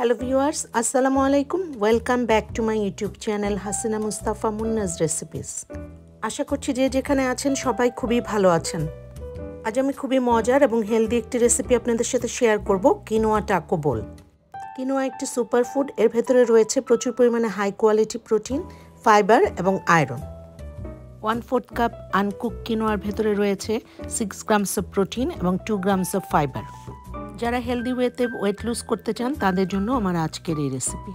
Hello viewers, Assalamu alaikum. Welcome back to my YouTube channel Hasina Mustafa Munna's Recipes. আশা করছি যে যেখানে আছেন সবাই খুবই ভালো আছেন। আজ আমি খুবই মজার এবং হেলদি একটি রেসিপি আপনাদের সাথে শেয়ার করব, কিনোয়া টাকো বোল। কিনোয়া একটি সুপারফুড, এর ভেতরে রয়েছে প্রচুর পরিমাণে হাই কোয়ালিটি প্রোটিন, ফাইবার এবং আয়রন। 1/4 কাপ আনকুক কিনোয়ার ভেতরে রয়েছে 6 গ্রামস অফ প্রোটিন এবং 2 গ্রামস অফ ফাইবার। যারা হেলদি ওয়েতে ওয়েট লুজ করতে চান তাদের জন্য আমার আজকের এই রেসিপি।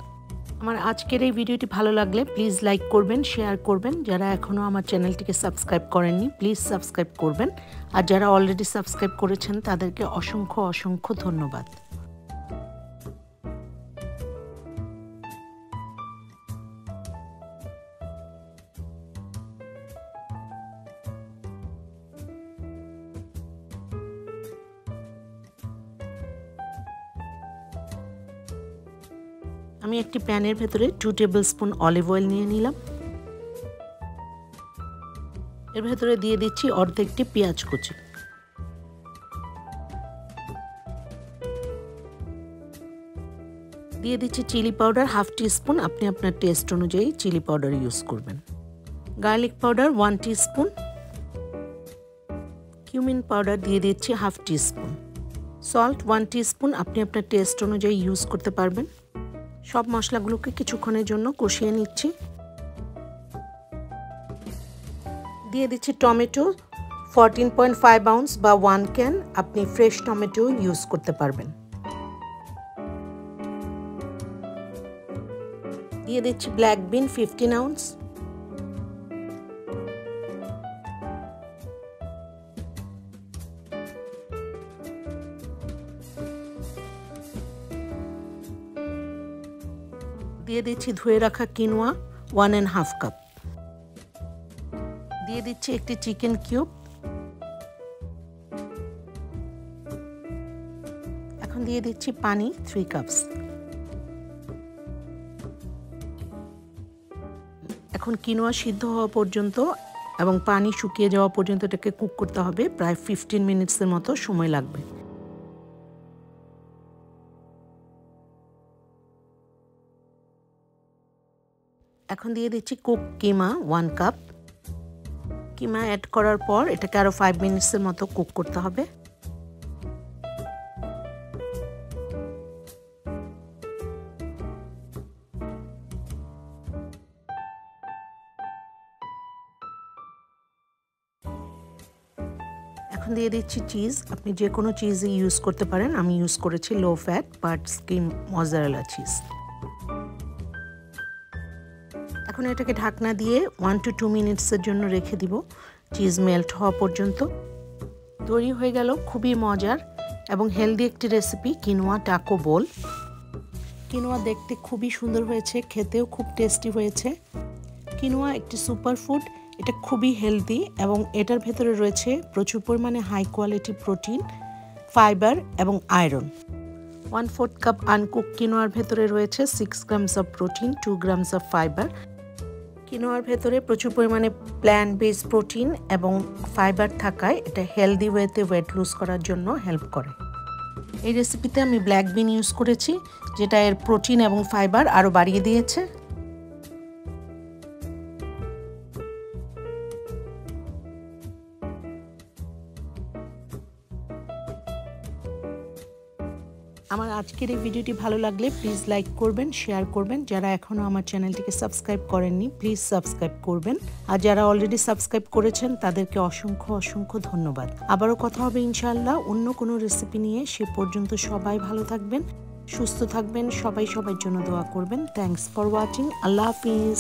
আমার আজকের এই ভিডিওটি ভালো লাগলে প্লিজ লাইক করবেন, শেয়ার করবেন। যারা এখনও আমার চ্যানেলটিকে সাবস্ক্রাইব করেননি প্লিজ সাবস্ক্রাইব করবেন, আর যারা অলরেডি সাবস্ক্রাইব করেছেন তাদেরকে অসংখ্য অসংখ্য ধন্যবাদ। আমি একটি প্যানের ভেতরে 2 টেবিলস্পুন অলিভ অয়েল নিয়ে নিলাম। এর ভেতরে দিয়ে দিচ্ছি অর্ধেকটি পেঁয়াজ কুচি। দিয়ে দিচ্ছি চিলি পাউডার 1/2 টিস্পুন, আপনি আপনার টেস্ট অনুযায়ী চিলি পাউডার ইউজ করবেন। Garlic powder 1 teaspoon. Cumin powder দিয়ে দিচ্ছি 1/2 টিস্পুন। সল্ট 1 টিস্পুন, আপনি আপনার টেস্ট অনুযায়ী ইউজ করতে পারবেন। সব মশলাগুলোকে কিছুক্ষণের জন্য কষিয়ে নিচ্ছি। দিয়ে দিচ্ছি টমেটো 14.5 আউন্স বা 1 ক্যান, আপনি ফ্রেশ টমেটো ইউজ করতে পারবেন। দিয়ে দিচ্ছি ব্ল্যাক বিন 15 আউন্স। দিয়ে দিচ্ছি ধুয়ে রাখা কিনোয়া 1.5 কাপ। দিয়ে দিচ্ছি একটি চিকেন কিউব। এখন দিয়ে দিচ্ছি পানি 3 কাপস। এখন কিনোয়া সিদ্ধ হওয়া পর্যন্ত এবং পানি শুকিয়ে যাওয়া পর্যন্ত এটাকে কুক করতে হবে, প্রায় 15 মিনিটসের মতো সময় লাগবে। এখন দিয়ে দিচ্ছি কুক কিমা 1 কাপ। কিমা অ্যাড করার পর এটাকে আরও 5 মিনিটসের মতো কুক করতে হবে। এখন দিয়ে দিচ্ছি চিজ, আপনি যে কোনো চিজই ইউজ করতে পারেন। আমি ইউজ করেছি low fat but scheme mozzarella cheese. এখন এটাকে ঢাকনা দিয়ে 1 to 2 মিনিটসের জন্য রেখে দিব, চিজ মেল্ট হওয়া পর্যন্ত। তৈরি হয়ে গেল খুবই মজার এবং হেলদি একটি রেসিপি, কিনোয়া টাকো বোল। কিনোয়া দেখতে খুবই সুন্দর হয়েছে, খেতেও খুব টেস্টি হয়েছে। কিনোয়া একটি সুপারফুড, এটা খুবই হেলদি এবং এটার ভেতরে রয়েছে প্রচুর পরিমাণে হাই কোয়ালিটি প্রোটিন, ফাইবার এবং আয়রন। 1/4 কাপ আনকুক কিনোয়ার ভেতরে রয়েছে 6 grams of protein, 2 grams of fibre. কিনোয়ার ভেতরে প্রচুর পরিমাণে প্ল্যান্ট বেস প্রোটিন এবং ফাইবার থাকায় এটা হেলদি ওয়েতে ওয়েট লুজ করার জন্য হেল্প করে। এই রেসিপিতে আমি ব্ল্যাক বিন ইউজ করেছি, যেটা এর প্রোটিন এবং ফাইবার আরও বাড়িয়ে দিয়েছে। আমার আজকের এই ভিডিওটি ভালো লাগলে প্লিজ লাইক করবেন, শেয়ার করবেন। যারা এখনও আমার চ্যানেলটিকে সাবস্ক্রাইব করেননি প্লিজ সাবস্ক্রাইব করবেন, আর যারা অলরেডি সাবস্ক্রাইব করেছেন তাদেরকে অসংখ্য অসংখ্য ধন্যবাদ। আবারও কথা হবে ইনশাআল্লাহ অন্য কোনো রেসিপি নিয়ে। সে পর্যন্ত সবাই ভালো থাকবেন, সুস্থ থাকবেন, সবাই সবার জন্য দোয়া করবেন। Thanks for watching. Allah Hafiz.